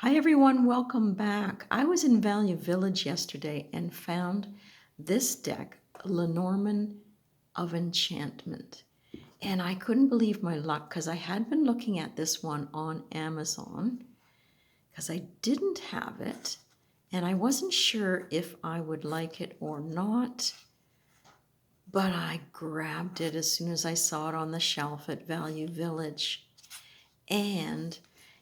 Hi everyone, welcome back. I was in Value Village yesterday and found this deck, Lenormand of Enchantment. And I couldn't believe my luck because I had been looking at this one on Amazon because I didn't have it and I wasn't sure if I would like it or not. But I grabbed it as soon as I saw it on the shelf at Value Village. And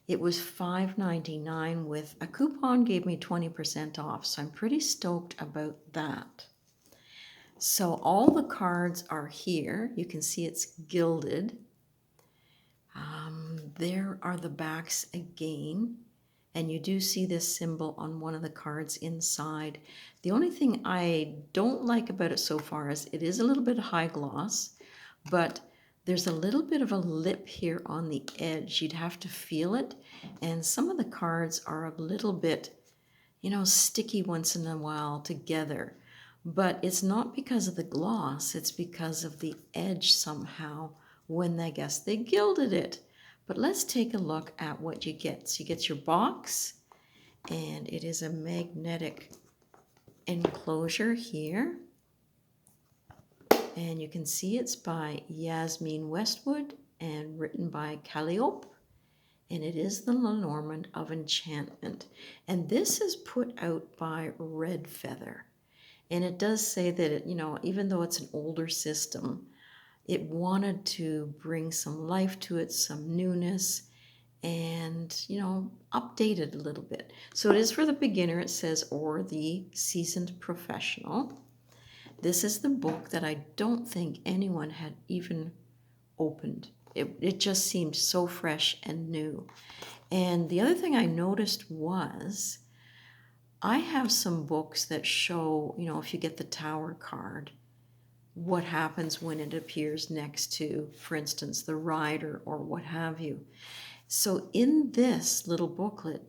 it was $5.99 with a coupon gave me 20% off. So I'm pretty stoked about that. So all the cards are here. You can see it's gilded. There are the backs again. And you do see this symbol on one of the cards inside. The only thing I don't like about it so far is it is a little bit high gloss, but there's a little bit of a lip here on the edge. You'd have to feel it. And some of the cards are a little bit, sticky once in a while together. But it's not because of the gloss, it's because of the edge somehow when I guess they gilded it. But let's take a look at what you get. So you get your box, and it is a magnetic enclosure here. And you can see it's by Yasmeen Westwood and written by Kalliope. And it is the Lenormand of Enchantment. And this is put out by Red Feather. And it does say that, even though it's an older system, it wanted to bring some life to it, some newness, and, update it a little bit. So it is for the beginner, it says, or the seasoned professional. This is the book that I don't think anyone had even opened. It just seemed so fresh and new. And the other thing I noticed was I have some books that show, if you get the Tower card, what happens when it appears next to, for instance, the rider or what have you. So in this little booklet,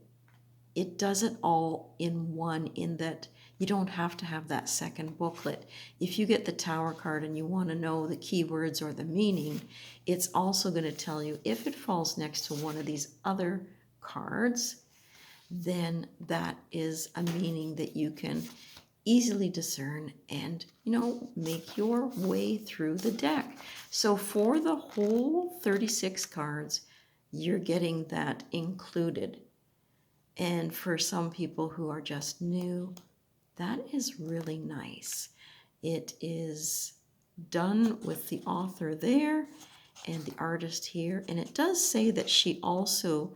it does it all in one, in that you don't have to have that second booklet. If you get the Tower card and you want to know the keywords or the meaning, it's also going to tell you if it falls next to one of these other cards, then that is a meaning that you can easily discern and, make your way through the deck. So for the whole 36 cards, you're getting that included. And for some people who are just new, that is really nice. It is done with the author there and the artist here. And it does say that she also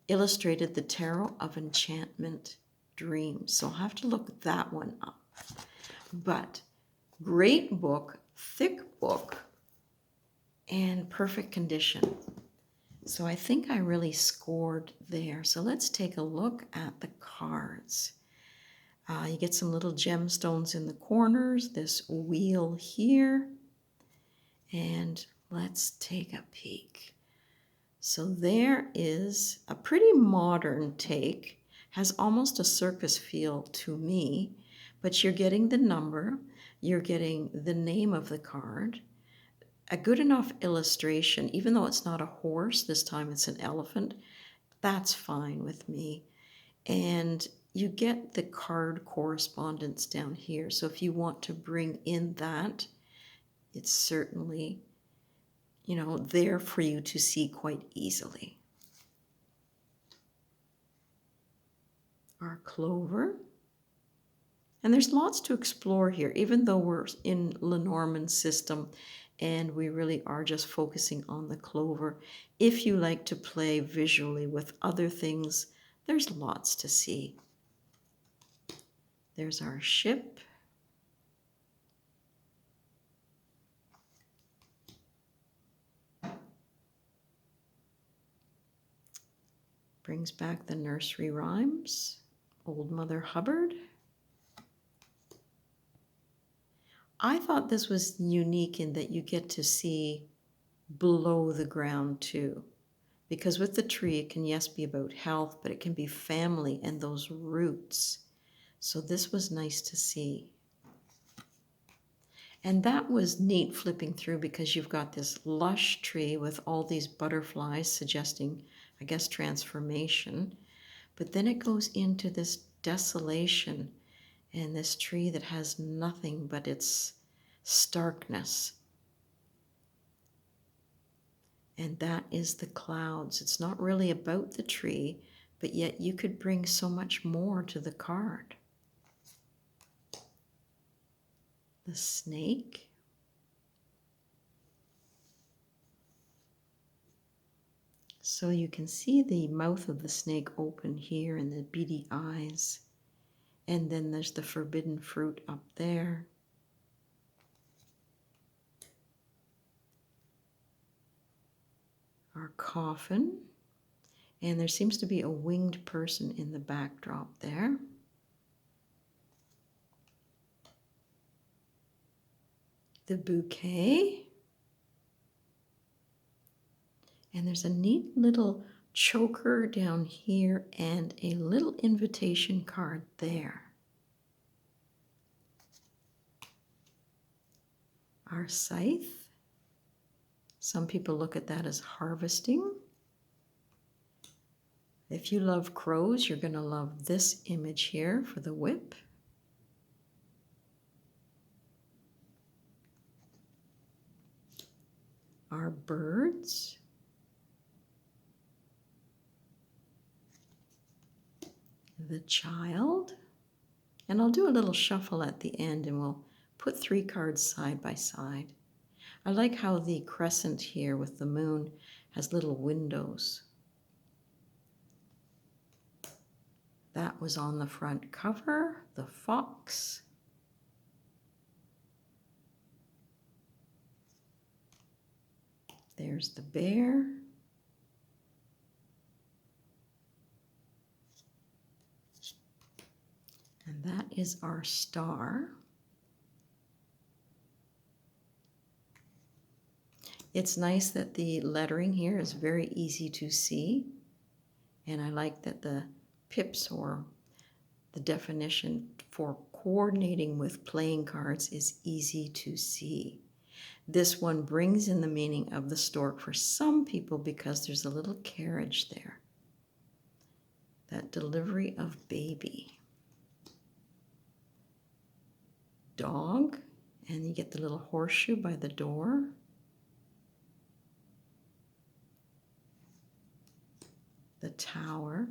illustrated the Tarot of Enchantment Dreams. So I'll have to look that one up. But great book, thick book, and perfect condition. So I think I really scored there. So let's take a look at the cards. You get some little gemstones in the corners, this wheel here, and let's take a peek. So there is a pretty modern take, has almost a circus feel to me, but you're getting the number, you're getting the name of the card, a good enough illustration, even though it's not a horse, this time it's an elephant, that's fine with me. And you get the card correspondence down here. So if you want to bring in that, it's certainly, there for you to see quite easily. Our clover. And there's lots to explore here, even though we're in Lenormand system and we really are just focusing on the clover. If you like to play visually with other things, there's lots to see. There's our ship. Brings back the nursery rhymes. Old Mother Hubbard. I thought this was unique in that you get to see below the ground too. Because with the tree, it can, yes, be about health, but it can be family and those roots. So this was nice to see. And that was neat flipping through because you've got this lush tree with all these butterflies suggesting, I guess, transformation. But then it goes into this desolation and this tree that has nothing but its starkness. And that is the clouds. It's not really about the tree, but yet you could bring so much more to the card. The snake. So you can see the mouth of the snake open here and the beady eyes. And then there's the forbidden fruit up there. Our coffin. And there seems to be a winged person in the backdrop there. The bouquet. And there's a neat little choker down here and a little invitation card there. Our scythe. Some people look at that as harvesting. If you love crows, you're going to love this image here for the whip. Our birds. The child. And I'll do a little shuffle at the end and we'll put 3 cards side by side. I like how the crescent here with the moon has little windows. That was on the front cover, the fox. There's the bear. And that is our star. It's nice that the lettering here is very easy to see. And I like that the pips, or the definition for coordinating with playing cards, is easy to see. This one brings in the meaning of the stork for some people because there's a little carriage there. That delivery of baby. Dog, and you get the little horseshoe by the door. The tower.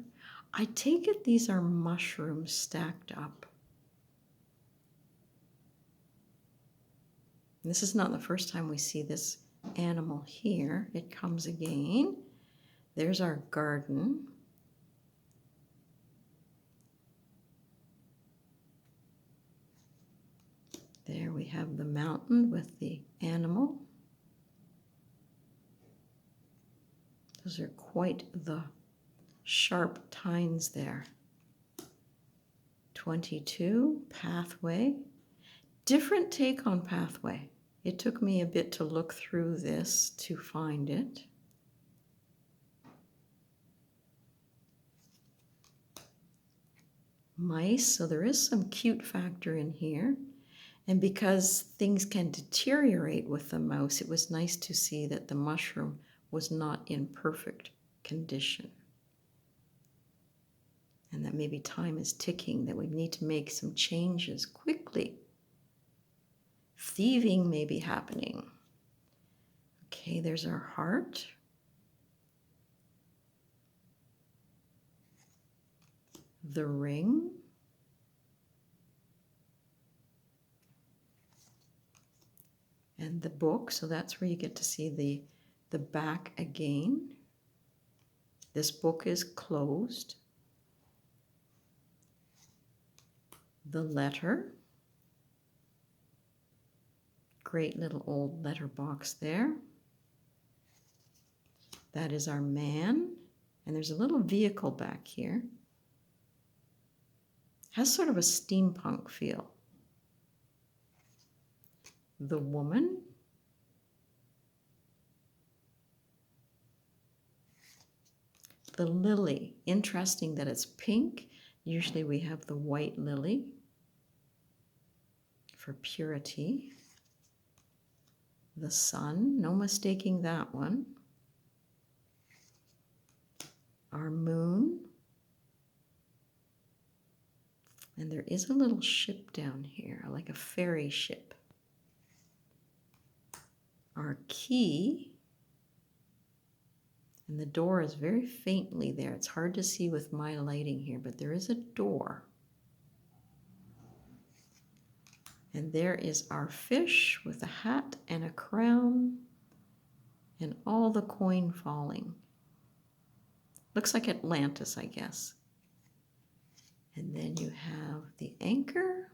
I take it these are mushrooms stacked up. And this is not the first time we see this animal here. It comes again. There's our garden. There we have the mountain with the animal. Those are quite the sharp tines there. 22, pathway. Different take on pathway. It took me a bit to look through this to find it. Mice, so there is some cute factor in here. And because things can deteriorate with the mouse, it was nice to see that the mushroom was not in perfect condition. And that maybe time is ticking, that we need to make some changes quickly. Thieving may be happening. Okay, there's our heart. The ring. And the book, so that's where you get to see the back again. This book is closed. The letter. Great little old letter box there. That is our man. And there's a little vehicle back here. Has sort of a steampunk feel. The woman. The lily. Interesting that it's pink. Usually we have the white lily for purity. The sun. No mistaking that one. Our moon. And there is a little ship down here, like a ferry ship. Our key, and the door is very faintly there. It's hard to see with my lighting here, but there is a door. And there is our fish with a hat and a crown and all the coin falling. Looks like Atlantis, I guess. And then you have the anchor.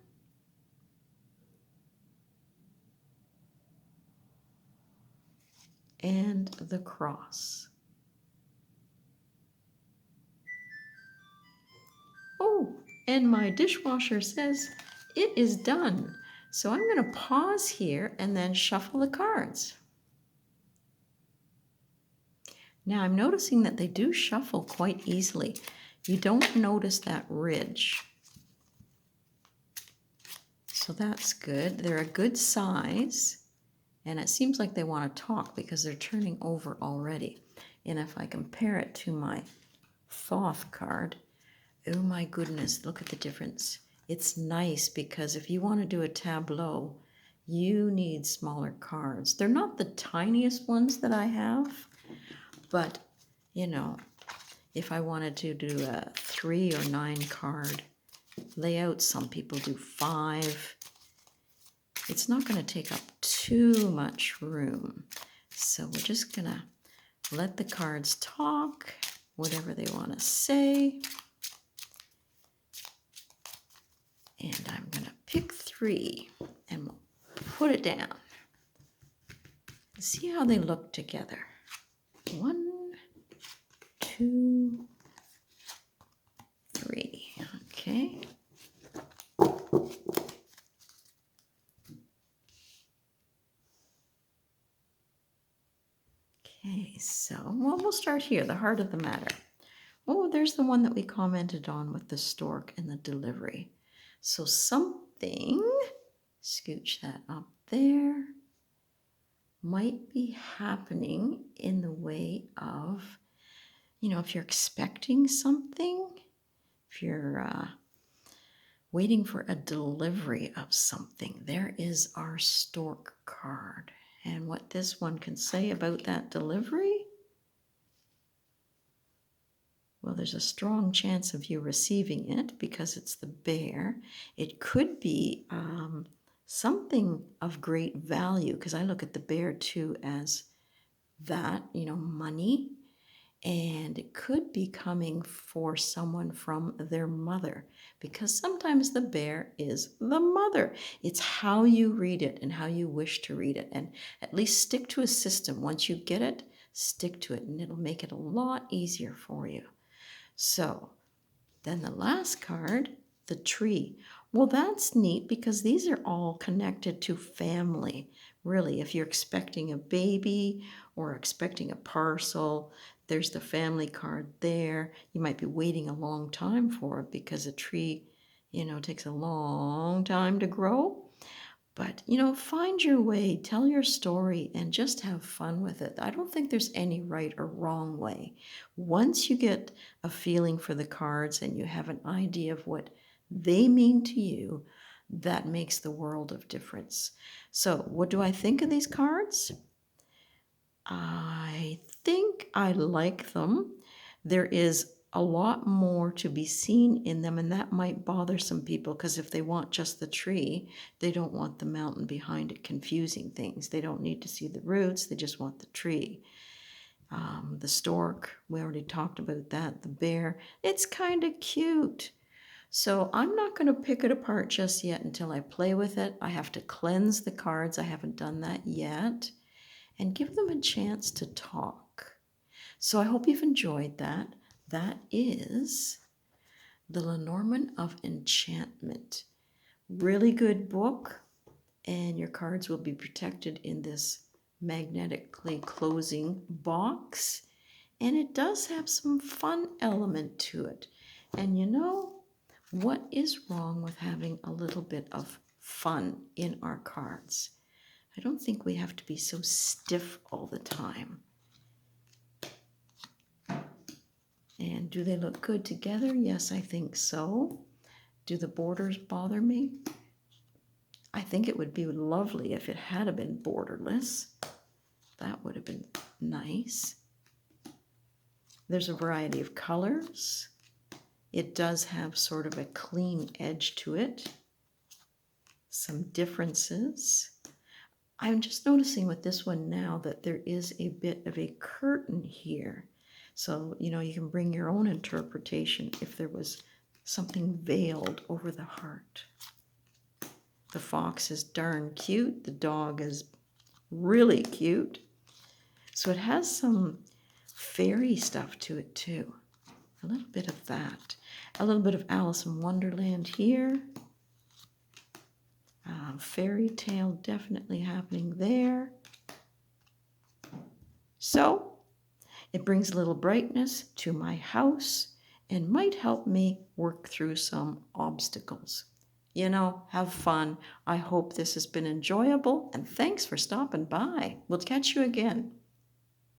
And the cross. Oh, and my dishwasher says it is done. So I'm going to pause here and then shuffle the cards. Now I'm noticing that they do shuffle quite easily. You don't notice that ridge. So that's good. They're a good size. And it seems like they want to talk because they're turning over already. And if I compare it to my Thoth card, oh my goodness, look at the difference. It's nice because if you want to do a tableau, you need smaller cards. They're not the tiniest ones that I have, but you know, if I wanted to do a 3 or 9 card layout, some people do 5. It's not going to take up too much room. So we're just going to let the cards talk, whatever they want to say. And I'm going to pick 3 and we'll put it down. See how they look together. 1, 2, 3. Okay. Okay, so we'll start here, the heart of the matter. Oh, there's the one that we commented on with the stork and the delivery. So something, scooch that up there, might be happening in the way of, you know, if you're expecting something, if you're waiting for a delivery of something, there is our stork card. And what this one can say about that delivery? Well, there's a strong chance of you receiving it because it's the bear. It could be something of great value, because I look at the bear too as that, you know, money. And it could be coming for someone from their mother, because sometimes the bear is the mother. It's how you read it and how you wish to read it. And at least stick to a system. Once you get it, stick to it, and it'll make it a lot easier for you. So then the last card, the tree. Well, that's neat because these are all connected to family. Really, if you're expecting a baby or expecting a parcel, there's the family card there. You might be waiting a long time for it because a tree, you know, takes a long time to grow. But, you know, find your way, tell your story, and just have fun with it. I don't think there's any right or wrong way. Once you get a feeling for the cards and you have an idea of what they mean to you, that makes the world of difference. So, what do I think of these cards? I think I like them. There is a lot more to be seen in them, and that might bother some people because if they want just the tree, they don't want the mountain behind it confusing things. They don't need to see the roots, they just want the tree. The stork, we already talked about that. The bear, it's kind of cute. So I'm not going to pick it apart just yet until I play with it. I have to cleanse the cards. I haven't done that yet. And give them a chance to talk. So I hope you've enjoyed that. That is the Lenormand of Enchantment. Really good book, and your cards will be protected in this magnetically closing box. And it does have some fun element to it. And you know, what is wrong with having a little bit of fun in our cards? I don't think we have to be so stiff all the time. And do they look good together? Yes, I think so. Do the borders bother me? I think it would be lovely if it had been borderless. That would have been nice. There's a variety of colors. It does have sort of a clean edge to it. Some differences. I'm just noticing with this one now that there is a bit of a curtain here. So, you know, you can bring your own interpretation if there was something veiled over the heart. The fox is darn cute. The dog is really cute. So it has some fairy stuff to it too. A little bit of that. A little bit of Alice in Wonderland here. Fairy tale definitely happening there. So it brings a little brightness to my house and might help me work through some obstacles. You know, have fun. I hope this has been enjoyable, and thanks for stopping by. We'll catch you again.